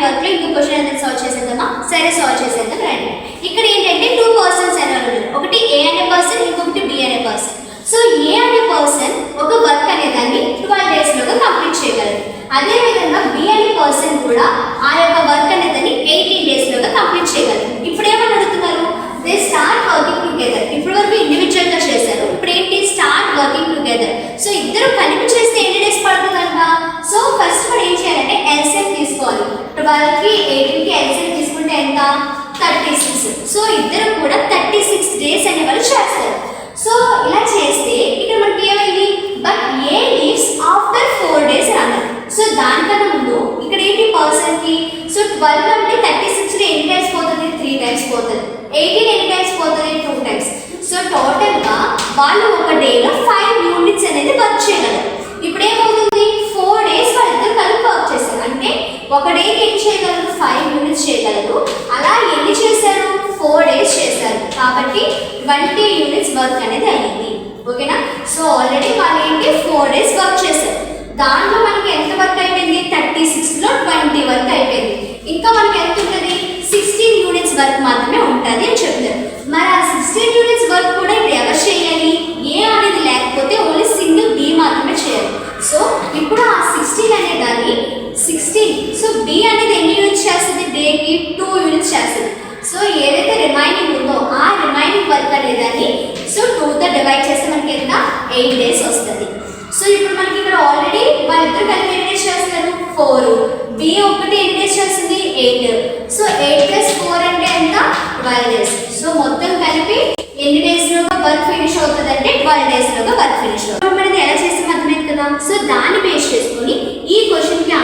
Work లో ఇంకో question అనేది సాల్వ్ చేసేద్దామా? సరే సాల్వ్ చేసేద్దాం రండి. ఇక్కడ ఏంటంటే 2 పర్సన్స్ అనేవాళ్ళు, ఒకటి ఏ అనే పర్సన్, ఇంకొకటి బి అనే పర్సన్. సో ఏ అనే పర్సన్ ఒక వర్క్ అనేదాన్ని 12 days లోగా కంప్లీట్ చేయగలరు. అదే విధంగా బి అనే పర్సన్ కూడా ఆ యొక్క వర్క్ అనేదాన్ని 18 days లోగా కంప్లీట్ చేయగలరు. ఇప్పుడు ఏమని అడుగుతున్నారు? They start working together. ఇప్పుడు వరకు ఇండివిజువల్ గా చేశారు, ఇప్పుడు ఏంటి? Start working together. సో ఇద్దరు కలిపి చేస్తే ఎన్ని డేస్ పడుతుందంట? సో ఫస్ట్ మనం ఏం చేయాలంటే ఎల్సిఎం తీసుకోవాలి. 12 కి 18 కి ఎల్సిఎం తీసుకుంటే ఎంత? 36. సో ఇద్దరు కూడా 36 డేస్ అనే వాళ్ళు చేస్తారు. సో ఇలా చేస్తే ఇక్కడ మనకి ఏమైంది? But A leaves after 4 days అన్నారు. సో దానికన్నా ముందు ఇక్కడ ఏంటి పర్సన్ కి? సో 12 అంటే 36 లో ఎన్ని టైమ్స్ పోతుంది? 3 టైమ్స్ పోతుంది. 18 ఎన్ని టైమ్స్ పోతుంది? 2 టైమ్స్. సో టోటల్ గా వాళ్ళు ఒక డేలో 5 యూనిట్స్ అనేది వర్క్ చేయగలరు. ఇప్పుడు ఏమవుతుంది? 4 days వాళ్ళిద్దరు కలిపి వర్క్ చేశారు. అంటే ఒక డేకి ఏం చేయగలరు? 5 యూనిట్స్ చేయగలరు. అలా ఎన్ని చేశారు? 4 days చేశారు. కాబట్టి 20 యూనిట్స్ వర్క్ అనేది అయ్యింది. ఓకేనా? సో ఆల్రెడీ వాళ్ళు ఏంటి 4 days వర్క్ చేశారు. దాంట్లో మనకి ఎంత వర్క్ అయిపోయింది? 36 లో 20 వర్క్ అయిపోయింది. ఇంకా మనకి ఎంత ఉంటుంది? 16 యూనిట్స్ వర్క్ మాత్రమే ఉంటుంది అని చెప్తారు. మరి ఆ 16 యూనిట్స్ వర్క్ కూడా ఇప్పుడు ఎవరు చేయాలి? ఏ అనేది లేకపోతే ఓన్లీ సింగిల్ బి మాత్రమే చేయాలి. సో ఇప్పుడు ఆ 16 అనే దాన్ని 16. సో బి అనేది ఎన్ని యూనిట్స్ చేస్తుంది? డేకి 2 యూనిట్స్ చేస్తుంది. సో ఏదైతే రిమైనింగ్ ఉందో ఆ రిమైనింగ్ వర్క్ అనేదాన్ని సో 2 తో డివైడ్ చేస్తే మనకి ఎంత? 8 days వస్తుంది. సో ఇప్పుడు మనకి ఇక్కడ ఆల్రెడీ వాళ్ళిద్దరు కలిపి ఎన్ని డేస్ చేస్తారు? 4. బి ఒకటి ఎన్ని డేస్ చేస్తుంది? 8. సో 8 + 4 అంటే ఎంత? 12 days. సో మొత్తం కలిపి ఎన్ని డేస్ లోగా వర్క్ ఫినిష్ అవుతుంది అంటే 12 days లోగా వర్క్ ఫినిష్ అవుతుంది. మనం ఎలా చేస్తే అర్థమైంది కదా. సో దాన్ని బేస్ చేసుకొని ఈ క్వశ్చన్ కి